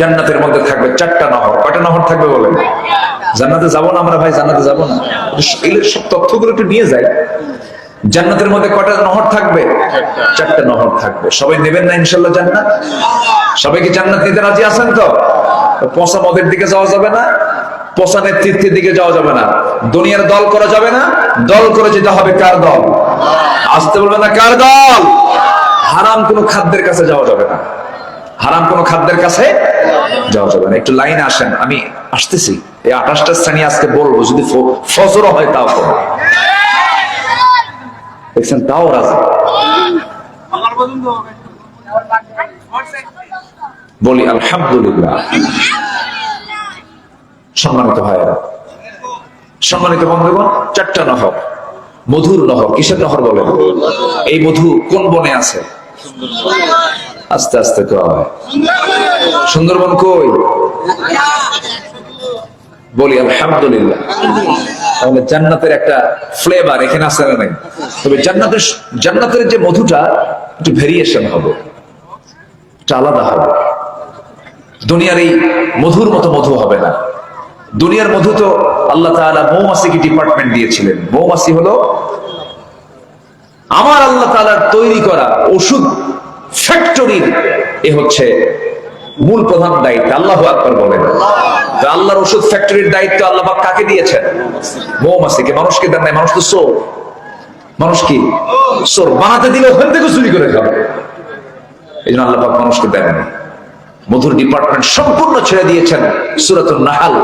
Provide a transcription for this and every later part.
জান্নাতের মধ্যে থাকবে 4টা নহর। কয়টা নহর থাকবে বলেন? জান্নাতে যাব না আমরা ভাই? জান্নাতে যাব না? এগুলো সব তথ্যগুলো একটু নিয়ে যাই। জান্নাতের মধ্যে কয়টা নহর থাকবে? 4টা নহর থাকবে। সবাই নেবেন না ইনশাআল্লাহ জান্নাত? সবাই কি জান্নাত নিতে রাজি আছেন তো? পচা মদের দিকে যাওয়া যাবে না, পচা নেতৃত্বের দিকে যাওয়া যাবে না, দুনিয়ার দল করা যাবে না। দল করে যেতে হবে কার দল? আসতে বলবে না কার দল? হারাম কোনো খাদ্যের কাছে যাওয়া যাবে না, হারাম কোনো খাদ্যের কাছে যাওয়া যাবে না। একটু লাইনে আসেন, আমি আসতেছি। এই 28টা শ্রেণী আজকে বলবো, যদি ফজর হয় তাও করবো। দেখছেন, তাও রাজি। বলি আলহামদুলিল্লাহ। সম্মানিত ভাইয়েরা, সম্মানিত বন্ধুগণ, 4টা নহর, মধুর নহর। কিসের নহর বলেন? এই মধু কোন বনে আছে? আস্তে আস্তে কয়, সুন্দরবন কই? বলি আলহামদুলিল্লাহ। তাহলে জান্নাতের একটা ফ্লেভার এখানে আছে না নাই? তবে জান্নাতের যে মধুটা একটু ভেরিয়েশন হবে, এটা আলাদা হবে। দুনিয়ার এই মধুর মতো মধু হবে না। দুনিয়ার মধু তো আল্লাহ তাআলা মৌমাছিকে ডিপার্টমেন্ট দিয়েছিলেন। মৌমাছি হলো আমার আল্লাহ তাআলার তৈরি করা ওষুধ ফ্যাক্টরির এ হচ্ছে মূল প্রধান দায়িত্ব। আল্লাহু আকবার বলেন। আল্লাহর ওষুধ ফ্যাক্টরির দায়িত্ব আল্লাহ পাক কাকে দিয়েছেন? মৌমাছিকে। মানুষকে দেন নাই। মানুষ তো চোর। মানুষ কি চোর? বানাতে দিলে ওখান থেকে চুরি করে খাবে। এই জন্য আল্লাহ পাক মানুষকে দেন নাই। মধুর ডিপার্টমেন্ট সম্পূর্ণ ছেড়ে দিয়েছেন সূরাতুন নাহল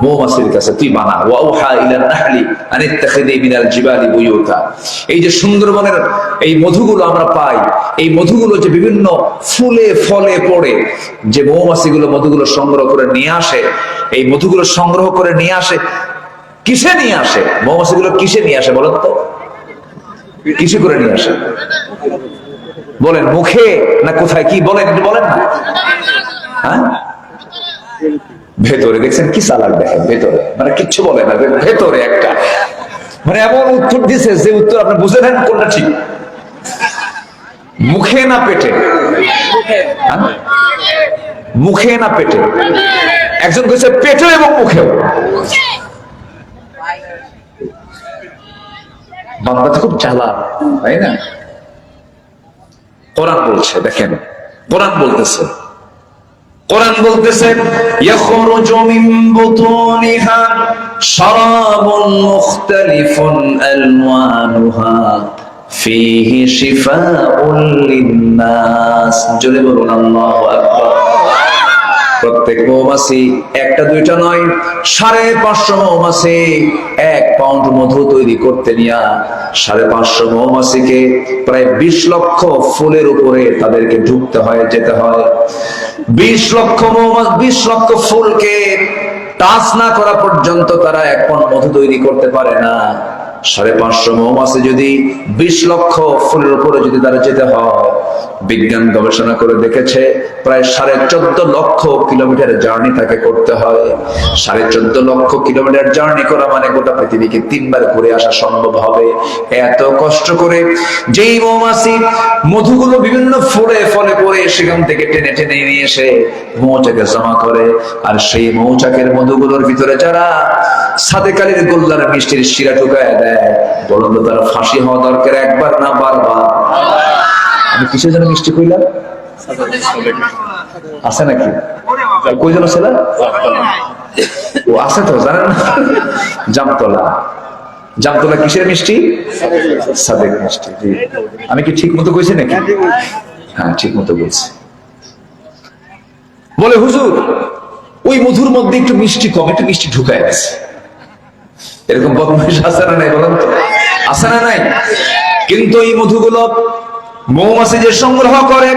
মৌমাছির কাছে। তুই বানা। ওয়াউহা ইলান নাহলি আন ইত্তাখিযি মিনাল জিবালি বুয়ুতা। এই যে সুন্দরবনের এই মধুগুলো আমরা পাই, এই মধুগুলো যে বিভিন্ন ফুলে ফলে পড়ে, যে মৌমাছিগুলো মধুগুলো সংগ্রহ করে নিয়ে আসে, এই মধুগুলো সংগ্রহ করে নিয়ে আসে কিসে নিয়ে আসে? মৌমাছিগুলো কিসে নিয়ে আসে বলেন তো? কিসে করে নিয়ে আসে বলেন? মুখে না কোথায়? কি বলেন, বলেন না। হ্যাঁ, ভেতরে। দেখছেন কি চালাক, দেখেন ভেতরে, মানে কিচ্ছু বলে না, ভেতরে একটা, মানে এমন উত্তর দিছে যে উত্তর আপনি বুঝে নেন কোনটা ঠিক। মুখে না পেটে? মুখে না পেটে? একজন কইছে পেটে এবং মুখেও। বাংলাতে খুব চালাক, তাই না? কোরআন বলছে, দেখেন কোরআন বলতেছে, কোরআন বলতেছে ইয়াখরুজু মিন বুতুনিহা শারাবুন মুখতালিফুন আলওয়ানুহা ফীহি শিফাউন লিন-নাস। জোরে বলুন আল্লাহু আকবার। প্রত্যেক মৌমাছি একটা দুইটা নয়, 550 মৌমাছি 1 পাউন্ড মধু তৈরি করতে নিয়া 550 মৌমাছিকে প্রায় 20 লক্ষ ফুলের উপরে তাদেরকে ঢুকতে হয়, যেতে হয়। 20 লক্ষ মৌমাছি 20 লক্ষ ফুলকে টাচ না করা পর্যন্ত তারা 1 পাউন্ড মধু তৈরি করতে পারে না। 550 মৌমাছি যদি 20 লক্ষ ফুলের উপরে যদি তারা যেতে হয়, বিজ্ঞান গবেষণা করে দেখেছে প্রায় 14.5 লক্ষ কিলোমিটার জার্নি তাকে করতে হয়। 14.5 লক্ষ কিলোমিটার জার্নি করা মানে গোটা পৃথিবীকে 3 বার ঘুরে আসা সম্ভব হবে। এত কষ্ট করে যেই মৌমাছি মধুগুলো বিভিন্ন ফুলে ফলে পড়ে সেখান থেকে টেনে টেনে নিয়ে এসে মৌচাকে জমা করে, আর সেই মৌচাকের মধুগুলোর ভিতরে যারা সাদেক আলীর গোল্লার মিষ্টির শিরা ঢুকায় দেয়, বলুন তো তার ফাঁসি হওয়া দরকার একবার না বারবার? আমি কিসের জন্য মিষ্টি কইলাম? আছে নাকি? কই যেন ছিল? ও আছে তো, জানেন না? জামতলা। জামতলা কিসের মিষ্টি? সাদেক মিষ্টি। আমি কি ঠিক মতো কইছি নাকি? হ্যাঁ, ঠিক মতো বলছি। বলে হুজুর ওই মধুর মধ্যে একটু মিষ্টি কম, একটু মিষ্টি ঢুকায় আছে। এরকম বদমাইশ আছে না নাই বলেন? আছে না নাই? কিন্তু এই মধুগুলো মৌমাছি যে সংগ্রহ করে,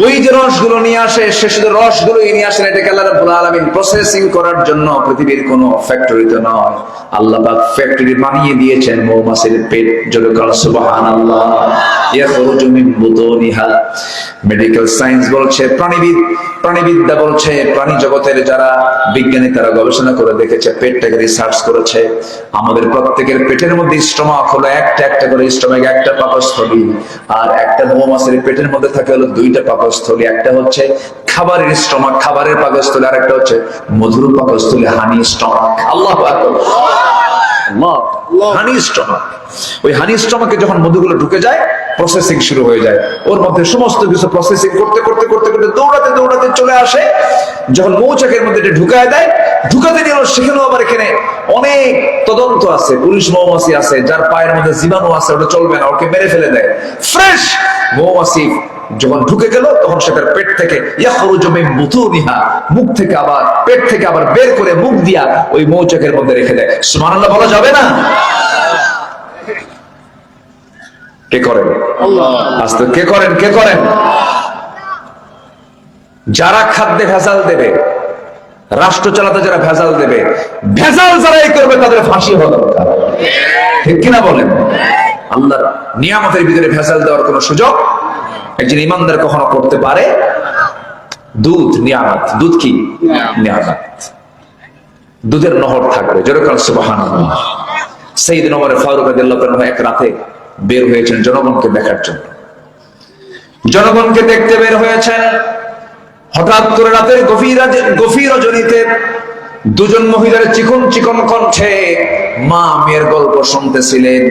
ওই যে রসগুলো নিয়ে আসে, সে শুধু রসগুলোই নিয়ে আসেন, এটাকে আল্লাহ রাব্বুল আলামিন প্রসেসিং করার জন্য পৃথিবীর কোনো ফ্যাক্টরিতে নয়, আল্লাহ পাক ফ্যাক্টরি বানিয়ে দিয়েছেন মৌমাছির পেট। জোরে বলুন সুবহানাল্লাহ। ইয়াখরুজু মিন বুতুনিহা। মেডিকেল সায়েন্স বলছে, প্রাণীবিদ্যা বলছে, প্রাণী জগতের যারা বিজ্ঞানী তারা গবেষণা করে দেখেছে, পেটটাকে রিসার্চ করেছে, আমাদের প্রত্যেকের পেটের মধ্যে স্টমাক হলো একটা একটা করে স্টমাক, একটা পাকস্থলী, আর একটা মৌমাছির পেটের মধ্যে থাকে হলো 2টা পাকস্থলী। একটা হচ্ছে খাবারের স্টমাক, খাবারের পাকস্থলী, আরেকটা হচ্ছে মধুর পাকস্থলী, হানি স্টমাক। আল্লাহু আকবার, হানি স্টমাক। ওই হানি স্টমাকে যখন মধুগুলো ঢুকে যায়, প্রসেসিং শুরু হয়ে যায়, ওর মধ্যে সমস্ত কিছু প্রসেসিং করতে করতে করতে করতে দৌড়াতে দৌড়াতে চলে আসে, যখন মৌচাকের মধ্যে এটা ঢুকায় দেয়, ঢুকাতে নিল সেখানেও আবার এখানে অনেক তদন্ত আছে, পুলিশ মৌমাছি আছে, যার পায়ের মধ্যে জীবাণু আছে, ওটা চলবে না, ওকে মেরে ফেলে দেয়। ফ্রেশ মৌমাছি যখন ঢুকে গেল, তখন সেটার পেট থেকে ইয়াখরুজু মিন বুতুনিহা, মুখ থেকে আবার, পেট থেকে আবার বের করে মুখ দিয়া ওই মৌচাকের মধ্যে রেখে দেয়। সুবহানাল্লাহ বলা যাবে না? কে করেন? আল্লাহ। আস্তে কে করেন? কে করেন? যারা খাদ্যে ভেজাল দেবে, রাষ্ট্র চালাতে যারা ভেজাল দেবে, ভেজাল যারাই করবে তাদের ফাঁসি হওয়া দরকার। ঠিক কিনা বলেন? আল্লাহর নিয়ামতের ভিতরে ভেজাল দেওয়ার কোনো সুযোগ একজন ইমানদার কখনো করতে পারে? দুধ নিয়ামত। দুধ কি নিয়ামত? দুধের নহর থাকবে। জোরে বলেন সুবহানাল্লাহ। সাইয়েদনা ওমর ফারুক রাদিয়াল্লাহু আনহু এক রাতে বের হয়েছেন জনগণকে দেখার জন্য। জনগণকে দেখতে বের হয়েছেন। হঠাৎ করে রাতের গভীর রজনীতে দুজন মহিলার চিকন চিকন কণ্ঠে মা মেয়ের গল্প শুনতেছিলেন।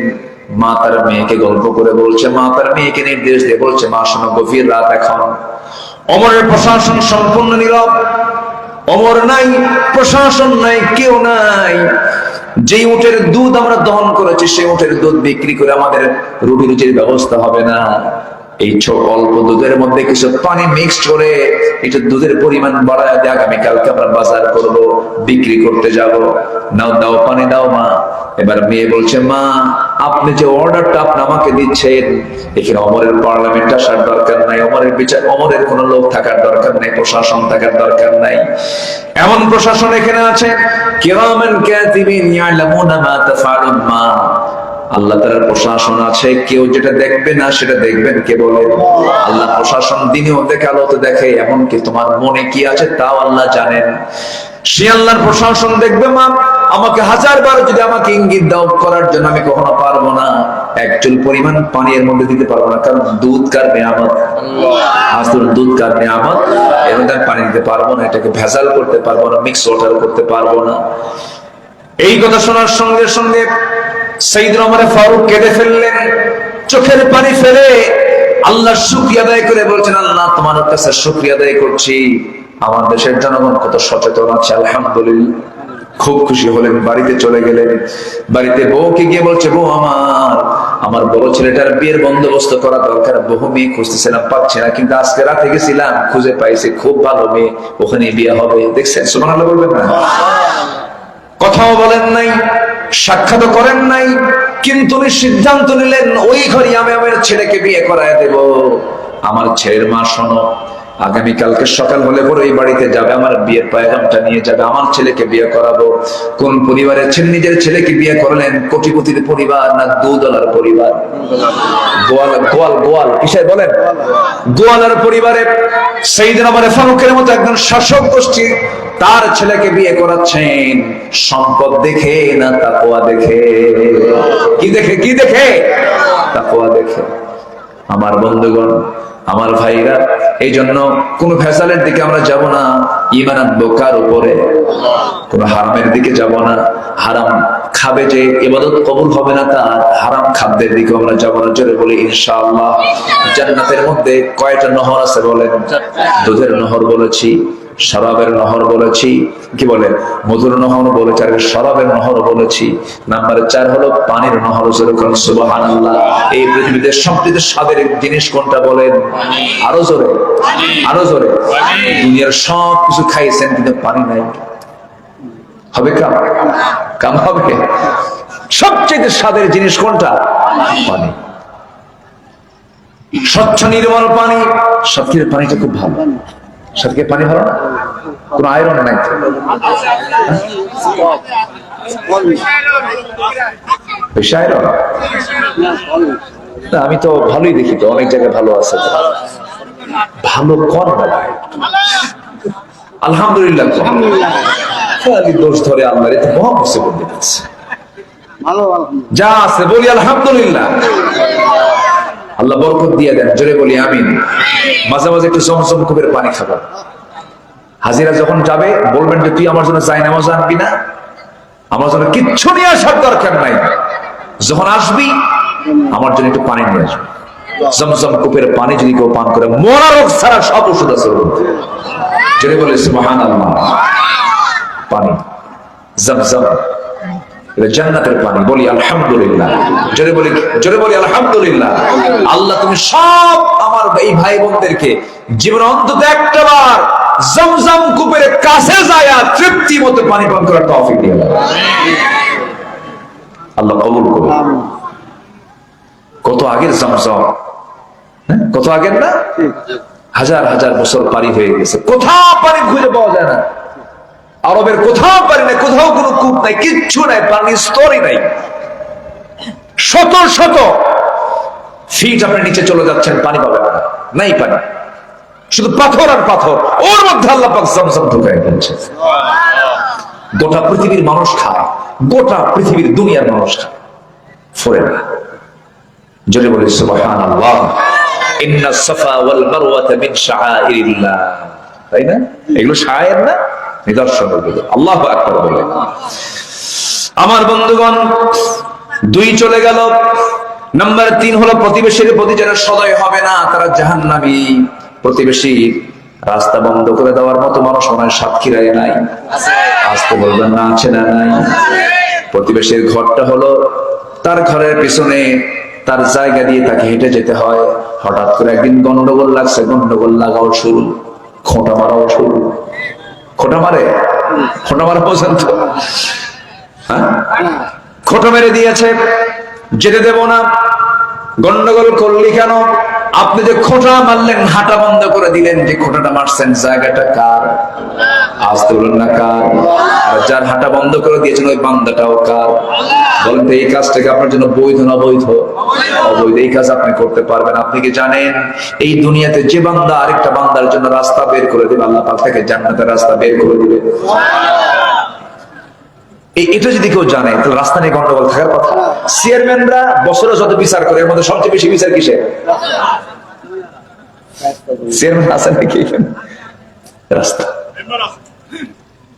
মা তার মেয়েকে গল্প করে বলছে, মা তার মেয়েকে নির্দেশ দিয়ে বলছে, মা শোনো, গভীর রাত এখন। ওমরের প্রশাসন সম্পূর্ণ নীরব। ওমর নাই, প্রশাসন নাই, কেউ নাই। যে উটের দুধ আমরা দহন করেছি, সেই উটের দুধ বিক্রি করে আমাদের রুটি রুজির ব্যবস্থা হবে না। এই ছোট অল্প দুধের মধ্যে কিছু পানি মিক্সড করে একটু দুধের পরিমাণ বাড়ায় দিয়ে আগামীকালকে আমরা বাজার করব, বিক্রি করতে যাব। নাও দাও, পানি দাও মা। এবার মেয়ে বলছে, মা আপনি যে অর্ডারটা আপনি আমাকে দিচ্ছেন, এখানে ওমরের পার্লামেন্ট আসার দরকার নাই, ওমরের বিচার, ওমরের কোনো লোক থাকার দরকার নাই, প্রশাসন থাকার দরকার নাই। এমন প্রশাসন এখানে আছে, কিরামান কাতিবিন ইয়ালামুনা মা তাফআলুন। মা, আল্লাহ তাআলার প্রশাসন আছে, কেউ যেটা দেখবে না সেটা দেখবেন কে বলে? আল্লাহ প্রশাসন দিনেও দেখে, আলোতে দেখে, এমনকি তোমার মনে কি আছে তাও আল্লাহ জানেন। সে আল্লাহর প্রশাসন দেখবে। মা, আমাকে 1000 বার যদি আমাকে ইঙ্গিত দাও করার জন্য, আমি কখনো পারবো না, এক চুল পরিমাণ পানি এর মধ্যে দিতে পারবো না, কারণ দুধ কার নিয়ামত? আসল দুধ কার নিয়ামত? এর মধ্যে পানি দিতে পারবো না, এটাকে ভেজাল করতে পারবো না, মিক্স ওয়াটার করতে পারবো না। এই কথা শোনার সঙ্গে সঙ্গে সাইয়েদনা ওমর ফারুক কেঁদে ফেললেন, চোখের পানি ফেলে আল্লাহর শুকরিয়া আদায় করে বলছেন, আল্লাহ তোমার কাছে শুকরিয়া আদায় করছি, আমার দেশের জনগণ কত সচেতন আছে, আলহামদুলিল্লাহ। খুব খুশি হলেন, বাড়িতে চলে গেলেন। বাড়িতে বউকে গিয়ে বলছে, বউ আমার বড় ছেলেটার বিয়ের বন্দোবস্ত করা দরকার, বহু মেয়ে খুঁজতেছিলাম, পাচ্ছি না, কিন্তু আজকে রাতে গেছিলাম, খুঁজে পাইছি, খুব ভালো মেয়ে, ওখানে বিয়ে হবে। দেখছেন? সুবহানাল্লাহ বলবেন না? কথাও বলেন নাই, সাক্ষাৎ করেন নাই, কিন্তু উনি সিদ্ধান্ত নিলেন, ওই ঘরে আমি আমার ছেলেকে বিয়ে করায় দেব। আমার ছেলের মা, শোনো, আগামীকালকে সকাল হলে পরে এই বাড়িতে যাবে, আমার বিয়ের পয়গামটা নিয়ে যাবে, আমার ছেলেকে বিয়ে করাবো। কোন পরিবারের ছেলে নিজের ছেলেকে বিয়ে করলেন? কোটিপতির পরিবার না দুধওয়ালার পরিবার? গোয়াল কিসের বলেন? গোয়ালার পরিবারে সাইয়েদনা ওমর ফারুকের মতো একজন শাসক গোষ্ঠী তার ছেলেকে বিয়ে করাচ্ছেন। সম্পদ দেখে না তাকওয়া দেখে? কি দেখে? কি দেখে? তাকওয়া দেখে। আমার বন্ধুগণ, আমার ভাইরা, এই জন্য কোন ভেজালের দিকে আমরা যাব না। ঈমান আনবো কার উপরে? কোন হারামের দিকে যাব না। হারাম খাবে যে ইবাদত কবুল হবে না তার, হারাম খাদ্যের দিকে আমরা যাব না। জোরে বলি ইনশাআল্লাহ। জান্নাতের মধ্যে কয়টা নহর আছে বলেন? দুধের নহর বলেছি, শরাবের নহর বলেছি, কি বলে, মধুর নহর বলেছি, আর শরাবের নহর বলেছি। নাম্বার 4 হলো পানির নহর। যেরকম সুবহানাল্লাহ। এই পৃথিবীতে সবচেয়ে স্বাদের জিনিস কোনটা বলেন? আরো জোরে, আরো জোরে। দুনিয়ার সব কিছু খাইছেন, কিন্তু পানি নাই, হবে কাম? কাম হবে? সবচেয়ে স্বাদের জিনিস কোনটা? পানি। স্বচ্ছ নির্মল পানি। সাতক্ষীরের পানিটা খুব ভালো। সাতক্ষীর পানি ভালো না? কোন আয়রন নাই তো? বেশি আয়রন? আমি তো ভালোই দেখি, তো অনেক জায়গায় ভালো আছে। ভালো কর না, আলহামদুলিল্লাহ। খালি দোষ ধরে আল্লাহর, এতে মহা মুসিবত দিতেছে। যা আছে বলি আলহামদুলিল্লাহ। আল্লাহ বরকত দিয়ে দেন। জোরে বলি আমিন। মাঝে মাঝে একটু জমজম কূপের পানি খাবেন, হাজিরা যখন যাবে বলবেন যে তুই আমার জন্য জায়নামাজ আনবি না, আমার জন্য কিচ্ছু নিয়ে আসার দরকার নাই, যখন আসবি আমার জন্য একটু পানি নিয়ে আসবি। জমজম কূপের পানি যদি কেউ পান করে মরা রোগ ছাড়া সব ওষুধ আছে। যদি বলে সুবহানাল্লাহ, পানি জমজম জান্নাতের পানি, বলি আলহামদুলিল্লাহ। জোরে বলি আলহামদুলিল্লাহ। আল্লাহ তুমি সব আমার এই ভাই বোনদেরকে জীবন অন্তত একটা বার জমজম কূপের কাছে যায় তৃপ্তি মতো পানি পান করার তৌফিক দিয়ে দাও আল্লাহ, কবুল করুন। কত আগের জমজম, কত আগের না, হাজার হাজার বছর পারি হয়ে গেছে, কোথাও পানি খুঁজে পাওয়া যায় না। আরবের কোথাও পানি নাই, কোথাও কোনো কূপ নাই, কিচ্ছু নাই, পানির স্তরই নাই। শত শত ফিট আপনি নিচে চলে যাচ্ছেন, পানি পাবেন না, নাই পানি, শুধু পাথর আর পাথর। ওর মধ্যে আল্লাহ পাক জমজম ঢুকায় দিয়েছে। গোটা পৃথিবীর মানুষ খায়, গোটা পৃথিবীর দুনিয়ার মানুষ খায়, ফোরে না। জোরে বলি সুবহানাল্লাহ। ইন্নাস সাফা ওয়াল মারওয়াতা মিন শাআইরিল্লাহ, তাই না? এগুলো শায়ের না, নিদর্শন। আল্লাহু আকবার বলে। আমার বন্ধুগণ, 2 চলে গেল। নাম্বার 3 হলো প্রতিবেশীর প্রতি যারা সদয় হবে না তারা জাহান্নামী। প্রতিবেশী রাস্তা বন্ধ করে দেওয়ার মতো মানুষ ওনার সাতক্ষীরায় নাই, আসতে বলবেন না, আছে না নাই? প্রতিবেশীর ঘরটা হলো তার ঘরের পিছনে, তার জায়গা দিয়ে তাকে হেঁটে যেতে হয়। হঠাৎ করে একদিন গন্ডগোল লাগছে, গন্ডগোল লাগাও শুরু, খোঁটা মারাও শুরু। খোঁটা মারা পর্যন্ত, হ্যাঁ, খোঁটা মেরে দিয়েছে, যেতে দেব না। গন্ডগোল করলি কেন? আপনি যে খোঁটা মারলেন, হাঁটা বন্ধ করে দিলেন, যে খোঁটাটা মারছেন জায়গাটা কার? আসতে বলুন না কার? আর যার হাঁটা বন্ধ করে দিয়েছেন ওই বান্দাটাও কার? বলেন তো, এই কাজটাকে আপনার জন্য বৈধ না অবৈধ? অবৈধ। এই কাজ আপনি করতে পারবেন? আপনি কি জানেন এই দুনিয়াতে যে বান্দা আরেকটা বান্দার জন্য রাস্তা বের করে দিবে, আল্লাহ পাক তাকে জান্নাতের রাস্তা বের করে দিবে। এটা যদি কেউ জানে তাহলে রাস্তা নিয়ে গন্ডগোল থাকার কথা? চেয়ারম্যানরা বছরে যত বিচার করে এর মধ্যে সবচেয়ে বেশি বিচার কিসে? চেয়ারম্যান আছে নাকি? রাস্তা।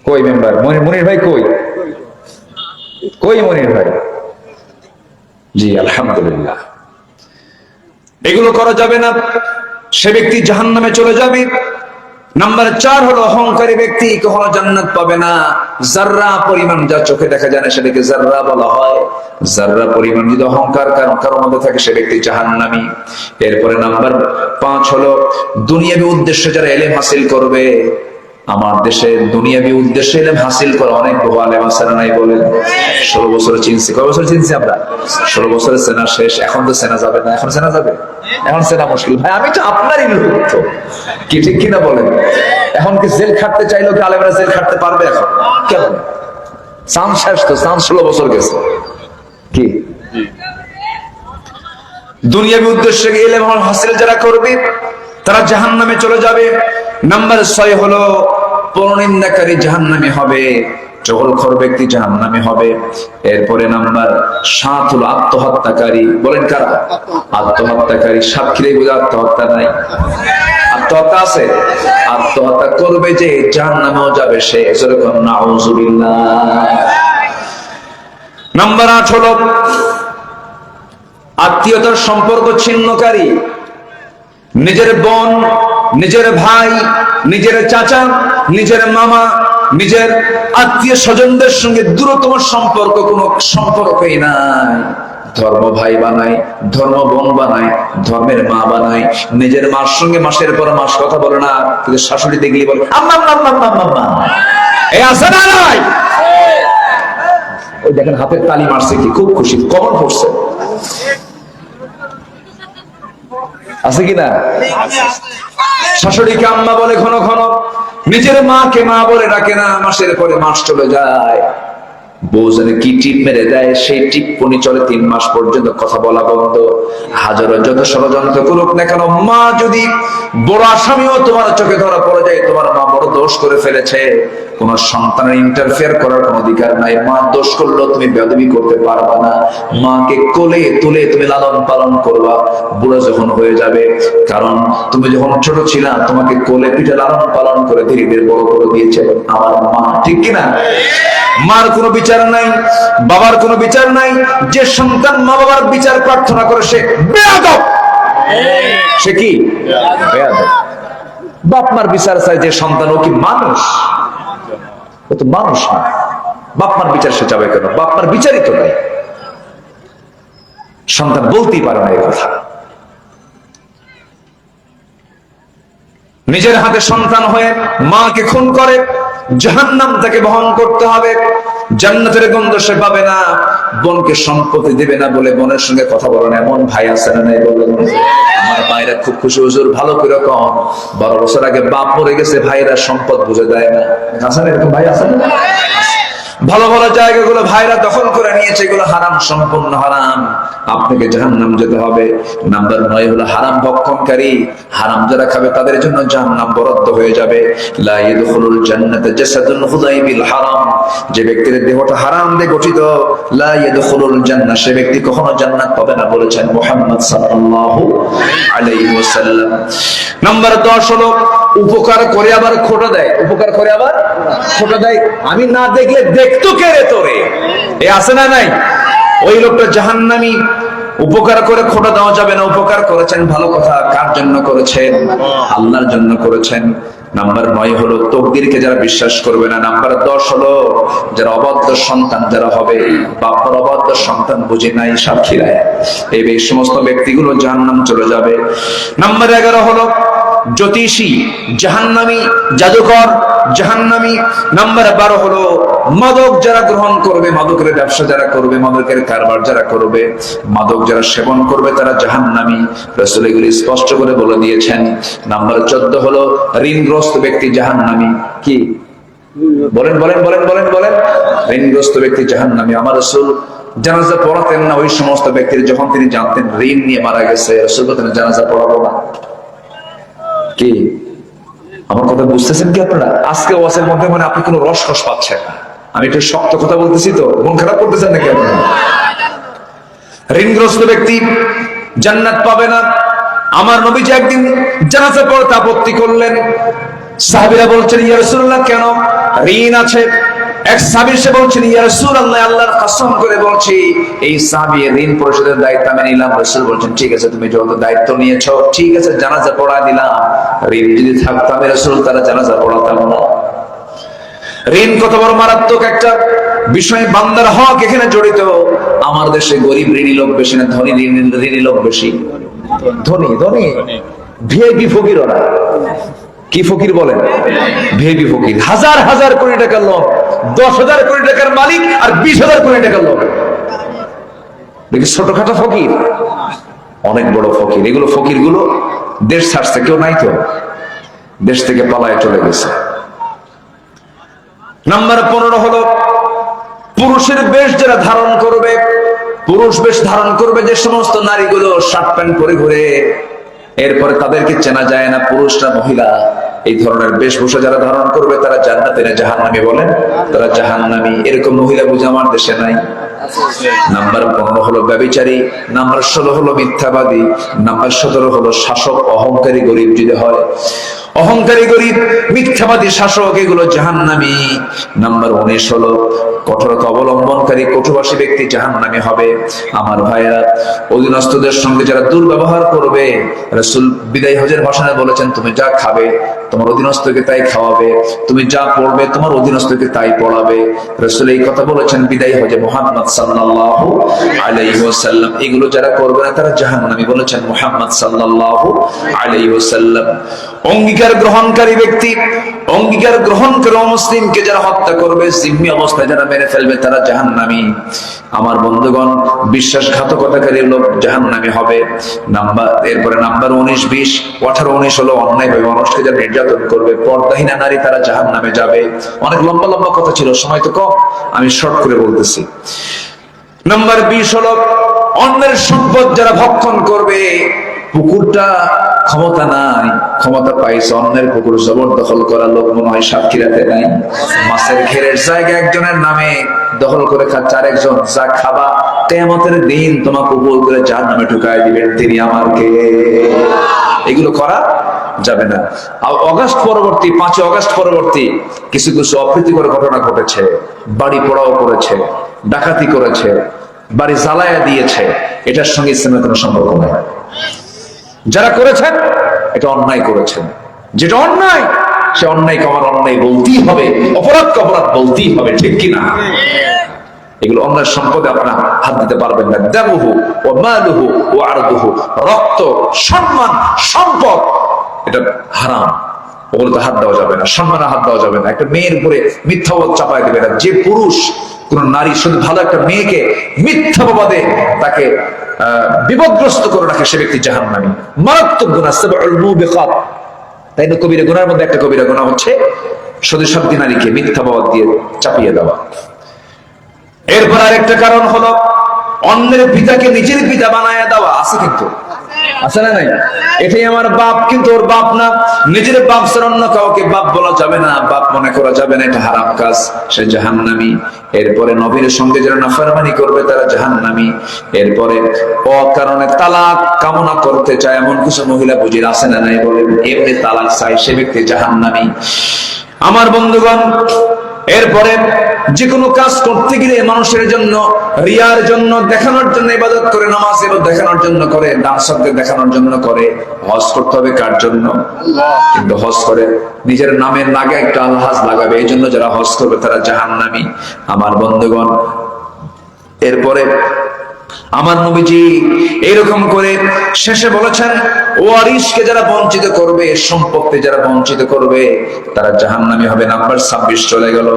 কই মেম্বার? মনির ভাই কই? কই মনির ভাই? জি আলহামদুলিল্লাহ। এগুলো করা যাবে না, সে ব্যক্তি জাহান্নামে চলে যাবে। নাম্বার 4 হলো অহংকারী ব্যক্তি কখনো জান্নাত পাবে না। জাররা পরিমাণ যা চোখে দেখা যায় না সেটাকে জাররা বলা হয়। জাররা পরিমাণ যদি অহংকার কারোর মধ্যে থাকে সে ব্যক্তি জাহান্নামী। এরপরে নাম্বার 5 হলো দুনিয়াবী উদ্দেশ্যে যারা ইলম হাসিল করবে। আমার দেশে দুনিয়াবী উদ্দেশ্যে ইলম হাসিল করে অনেক বহু আলেম আছে না নাই বলেন? 16 বছর চিনছি। কয় বছর চিনছি আমরা? 16 বছরের সেনা শেষ। এখন তো সেনা যাবে না। এখন সেনা যাবে? এখন সেনা মুশকিল। ভাই আমি তো আপনারই লোক, তো কি ঠিক কিনা বলেন? এখন কি জেল খাটতে চাইলেও কি আলেমরা জেল খাটতে পারবে? এখন কেন? চান্স শেষ তো, চান্স 16 বছর গেছে। কি দুনিয়াবী উদ্দেশ্যে ইলম হাসিল যারা করবে তারা জাহান্নামে চলে যাবে। নাম্বার 6 হলো পরনিন্দাকারী জাহান্নামী হবে, চগলখোর ব্যক্তি জাহান্নামী হবে। এরপরে নাম্বার 7 হলো আত্মহত্যাকারী। বলেন কারা? আত্মহত্যাকারী। সাক্ষীরাই বুঝে আত্মহত্যা নাই? আত্মহত্যা আছে? আত্মহত্যা করবে যে জাহান্নামেও যাবে সে। এরকম নাউজুবিল্লাহ। নাম্বার 8 হলো আত্মীয়তার সম্পর্ক ছিন্নকারী। নিজের বোন, নিজের ভাই, নিজের চাচা, নিজের মামা, নিজের আত্মীয় স্বজনদের সঙ্গে দূরতম সম্পর্ক, কোনো সম্পর্কই নাই। ধর্ম ভাই বানায়, ধর্ম বোন বানায়, ধর্মের মা বানায়। নিজের মার সঙ্গে মাসের পর মাস কথা বলে না, কিন্তু শাশুড়ি দেখলে বলে আম্মা আম্মা আম্মা আম্মা। এই আছে না নাই? ওই দেখেন হাতের তালি মারছে, কি খুব খুশি, কবর পড়ছে। আছে কিনা? শাশুড়িকে আম্মা বলে ঘন ঘন, নিজের মাকে মা বলে ডাকে না, মাসের পরে মাস চলে যায়। বউ জানে কি টিপ মেরে দেয়, সেই টিপ্পনি চলে 3 মাস পর্যন্ত, কথা বলা বন্ধ। হাজারো যত ষড়যন্ত্র করুক না কেন, মা যদি বড় আসামিও তোমার চোখে ধরা পড়ে যায়, তোমার মা বড় দোষ করে ফেলেছে, কোন সন্তানের ইন্টারফেয়ার করার কোন অধিকার নাই। মা দোষ করলেও তুমি বেয়াদবি করতে পারবা না। মাকে কোলে তুলে তুমি লালন পালন করবা বুড়ো যখন হয়ে যাবে, কারণ তুমি যখন ছোট ছিলা তোমাকে কোলে পিঠে লালন পালন করে ধীরে ধীরে বড় করে দিয়েছে আমার মা, ঠিক কিনা? মার কোনো বিচার নাই, বাবার কোনো বিচার নাই। যে সন্তান মা বাবার বিচার প্রার্থনা করে সে বেয়াদব। সে কি বেয়াদব? বাপ মার বিচার চাই যে সন্তান, ও কি মানুষ? ও তো মানুষ না। বাপ মার বিচার সে যাবে কেন? বাপ মার বিচারই তো নাই। সন্তান বলতেই পারে না এই কথা। নিজের হাতে সন্তান হয়ে মাকে খুন করে জাহান্নাম তাকে বহন করতে হবে। জান্নাতের গন্ধ সে পাবে না। বোনকে সম্পত্তি দেবে না বলে বোনের সঙ্গে কথা বলেন, এমন ভাই আছে না নাই বলেন? আমার ভাইরা খুব খুশি, হুজুর ভালো করে কম, 12 বছর আগে বাপ মরে গেছে, ভাইরা সম্পদ বুঝে দেয় না। আছে না এরকম ভাই? আছে না? ভালো ভালো জায়গাগুলো ভাইরা দখল করে নিয়েছে, এগুলো হারাম, সম্পূর্ণ হারাম। আপনাকে জাহান্নাম যেতে হবে। নাম্বার 9 হলো হারাম ভক্ষণকারী। হারাম যারা খাবে তাদের জন্য জাহান্নাম বরাদ্দ হয়ে যাবে। লা ইয়াদখুলুল জান্নাতা জাসাদুন খুযাই বিল হারাম। যে ব্যক্তির দেহটা হারাম দিয়ে গঠিত, লা ইয়াদখুলুল জান্নাহ, সে ব্যক্তি কখনো জান্নাত পাবে না বলেছেন মুহাম্মদ সাল্লাল্লাহু আলাইহি ওয়াসাল্লাম। নাম্বার 10 হলো উপকার করে আবার খোটা দেয়। উপকার করে আবার খোটা দেয়। আমি না দেখলে দেখতো কে রে তোরে, এ আছে না নাই? ওই লোকটা জাহান্নামী। উপকার করে খোটা দেওয়া যাবে না। উপকার করেছেন ভালো কথা, কার জন্য করেছেন? আল্লাহর জন্য করেছেন। নাম্বার 9 হলো তকদিরকে যারা বিশ্বাস করবে না। নাম্বার 10 হলো যারা অবাধ্য সন্তান যারা হবে, বাবার অবাধ্য সন্তান বুঝে নাই সাক্ষীরা, এই সমস্ত ব্যক্তিগুলো জাহান্নাম চলে যাবে। নাম্বার 11 হলো জ্যোতিষী জাহান্নামী, জাদুকর জাহান্নামী। নাম্বার 12 হলো মাদক যারা গ্রহণ করবে, মাদকের ব্যবসা যারা করবে, মাদকের কারবার যারা করবে, মাদক যারা সেবন করবে তারা জাহান্নামী। রাসূল এগুলি স্পষ্ট করে বলে দিয়েছেন। নাম্বার 14 হলো ঋণগ্রস্ত ব্যক্তি জাহান্নামী। কি বলেন বলেন বলেন বলেন বলেন? ঋণগ্রস্ত ব্যক্তি জাহান্নামী। আমার রাসূল জানাজা পড়াতেন না ওই সমস্ত ব্যক্তির, যখন তিনি জানতেন ঋণ নিয়ে মারা গেছে, রাসূল বলতেন জানাজা পড়াবো না। কি আমার কথা বুঝতেছেন কি আপনারা? আজকে ওয়াজের মধ্যে মানে আপনি কোনো রসকস পাচ্ছেন না। আমি একটু শক্ত কথা বলতেছি তো, মন খারাপ করতেছেন নাকি আপনারা? ঋণগ্রস্ত ব্যক্তি জান্নাত পাবে না। আমার নবীজি একদিন জানাজা পড়তে আপত্তি করলেন। সাহাবীরা বলছেন, ইয়া রাসূলুল্লাহ কেন? ঋণ আছে। এক সাহাবী এসে বলছেন, ইয়া রাসূলুল্লাহ আল্লাহর কসম করে বলছি এই সাহাবীর ঋণ পরিশোধের দায়িত্ব আমি নিলাম। রাসূল বলছেন, ঠিক আছে তুমি যত দায়িত্ব নিয়েছো ঠিক আছে, জানাজা পড়ায় দিলাম। ঋণ যদি থাকতো আমি রাসূল তারা জানাজা পড়াতাম না। ঋণ কত বড় মারাত্মক একটা বিষয়, বান্দার হক এখানে জড়িত। আমার দেশে গরিব ঋণী লোক বেশি না ধনী ঋণী লোক বেশি? ধনী ধনী ভিআইপি ফকির। ওরা কি ফকির বলেন? ভিআইপি ফকির। হাজার হাজার কোটি টাকার লোক, 10,000 কোটি টাকার মালিক আর 20,000 কোটি টাকার লোক। দেখি ছোটখাটো ফকির, অনেক বড় ফকির। এগুলো ফকির গুলো দেশ ছাড়ছে, কেউ নাই তো, দেশ থেকে পালায় চলে গেছে। নাম্বার 15 হলো পুরুষের বেশ যারা ধারণ করবে। পুরুষ বেশ ধারণ করবে যে সমস্ত নারীগুলো শার্ট প্যান্ট পরে ঘুরে, এরপরে তাদেরকে চেনা যায় না পুরুষরা মহিলা। এই ধরনের বেশভূষা যারা ধারণ করবে তারা জান্নাতে না জাহান্নামী? বলেন তারা জাহান্নামী। এরকম মহিলা বুঝে আমার দেশে নাই। নাম্বার 15 হলো ব্যভিচারী। নাম্বার 16 হলো মিথ্যাবাদী। নাম্বার 17 হলো শাসক অহংকারী গরিব যদি হয়। অহংকারী গরিব, মিথ্যাবাদী শাসক, এগুলো জাহান্নামী। নাম্বার 19 হলো কঠোরতা অবলম্বনকারী কটুভাষী ব্যক্তি জাহান্নামী হবে। আমার ভাইরা, অধীনস্থদের সঙ্গে যারা দুর্ব্যবহার করবে, রাসূল বিদায় হজের ভাষণে বলেছেন তুমি যা খাবে তোমার অধীনস্থকে তাই খাওয়াবে, তুমি যা পড়বে তোমার অধীনস্থকে তাই পড়াবে। রাসূল এই কথা বলেছেন বিদায় হজে মুহাম্মদ সাল্লাল্লাহু আলাইহি ওয়াসাল্লাম। এগুলো যারা করবে না তারা জাহান্নামী বলেছেন মুহাম্মদ সাল্লাল্লাহু আলাইহি ওয়াসাল্লাম। অঙ্গীকার গ্রহণকারী ব্যক্তি, অঙ্গীকার গ্রহণ করে অমুসলিমকে যারা হত্যা করবে, জিম্মি অবস্থায় যারা মেরে ফেলবে তারা জাহান্নামী। আমার বন্ধুগণ, বিশ্বাসঘাতকতাকারী লোক জাহান্নামী হবে। এরপরে নাম্বার 19, 20, 18, 19 হলো অন্যায়ভাবে মানুষকে যারা নির্যাতন করবে, পর্দাহীনা নারী, তারা জাহান্নামে যাবে। অনেক লম্বা লম্বা কথা ছিল, সময় তো কম, আমি শর্ট করে বলতেছি। নাম্বার 20 হলো অন্যের সম্পদ যারা ভক্ষণ করবে। পুকুরটা ক্ষমতা নাই, ক্ষমতা পাইছে অন্যের পুকুর জবরদখল করা লোক মনে হয় সাতক্ষীরাতে নাই। মাছের ঘেরের জায়গা একজনের নামে দখল করে খাচ্ছে আরেকজন, যা খাবা কিয়ামতের দিন তোমাকে উপর করে জাহান্নামে ঢুকায় দিবেন, তিনি আমার কে। এগুলো করা যাবে না। অগাস্ট পরবর্তী 5 অগাস্ট পরবর্তী কিছু কিছু অপ্রীতিকর ঘটনা ঘটেছে। বাড়ি পোড়াও করেছে, ডাকাতি করেছে, বাড়ি জ্বালায়া দিয়েছে। এটার সঙ্গে ইসলামের কোনো সম্পর্ক নেই। যারা করেছেন এটা অন্যায় করেছেন। যেটা অন্যায় সে অন্যায়কে আমার অন্যায় বলতেই হবে, অপরাধকে অপরাধ বলতেই হবে, ঠিক কিনা? এগুলো অন্যায় সম্পদে আপনারা হাত দিতে পারবেন না। দামুহু ওয়া মালুহু ওয়া আরদুহু, রক্ত, সম্মান, সম্পদ এটা হারাম, ওগুলোতে হাত দেওয়া যাবে না। সম্মানে হাত দেওয়া যাবে না। একটা মেয়ের উপরে মিথ্যাবাদ চাপায় দেবে না। যে পুরুষ কোন নারী শুধু ভালো একটা মেয়েকে মিথ্যাবাদে তাকে বিপদগ্রস্ত করে রাখে, সে ব্যক্তি জাহান্নামী। মারাত্মক গুনাহ, সাবউল মুবিকাত। তাই না, কবিরা গুনাহের মধ্যে একটা কবিরা গুনাহ হচ্ছে শুধু সত্যি নারীকে মিথ্যাবাদ দিয়ে চাপিয়ে দেওয়া। এরপর আরেকটা কারণ হলো অন্যের পিতাকে নিজের পিতা বানায় দেওয়া। আছে কিন্তু, আছে না নাই? এটাই আমার বাপ, কিন্তু ওর বাপ না। নিজের বাপ ছাড়া অন্য কাউকে বাপ বলা যাবে না, বাপ মনে করা যাবে না, এটা হারাম কাজ, সে জাহান্নামী। এরপরে নবীর সঙ্গে যারা নাফরমানি করবে তারা জাহান্নামী। এরপরে অকারণে তালাক কামনা করতে চায় এমন কিছু মহিলা বুঝির আছে না নাই? বলে এমনি তালাক চাই, সে ব্যক্তি জাহান্নামী। আমার বন্ধুগণ, এরপরে যে কোনো কাজ করতে গেলে মানুষের জন্য, রিয়ার জন্য, দেখানোর জন্য ইবাদত করে, নামাজ এবার দেখানোর জন্য করে, ডান্সারদের দেখানোর জন্য করে। হজ করতে হবে কার জন্য? কিন্তু হজ করে নিজের নামের নাগে একটা আলহাজ লাগাবে, এই জন্য যারা হজ করবে তারা জাহান্নামী। আমার বন্ধুগণ, এরপরে আমার নবীজি এরকম করে শেষে বলেছেন, ওয়ারিসকে যারা বঞ্চিত করবে, সম্পত্তি যারা বঞ্চিত করবে তারা জাহান্নামী হবে। নাম্বার 26 চলে গেল।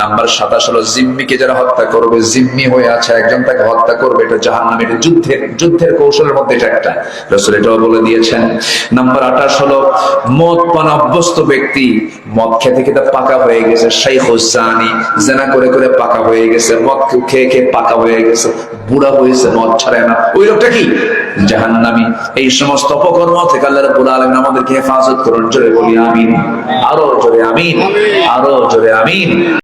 নাম্বার 27 হলো জিম্মিকে যারা হত্যা করবে। জিম্মি হয়ে আছে একজন, তাকে হত্যা করবে, এটা জাহান্নামী। এটা যুদ্ধের কৌশলের মধ্যে এটা একটা, রাসূল এটাও বলে দিয়েছেন। নাম্বার 28 হলো মদ পান অভ্যস্ত ব্যক্তি, মদ খেতে খেতে পাকা হয়ে গেছে, শাইখুজ জানি, জিনা করে করে পাকা হয়ে গেছে, মদ খেয়ে খেয়ে পাকা হয়ে গেছে, বুড়া হয়েছে, মদ ছাড়ে না, ওই লোকটা কি? জাহান্নামী। এই সমস্ত অপকর্ম থেকে আল্লাহ রাব্বুল আলামিন আমাদেরকে হেফাজত করুন। জোরে বলি আমিন, আরো জোরে আমিন, আরো জোরে আমিন।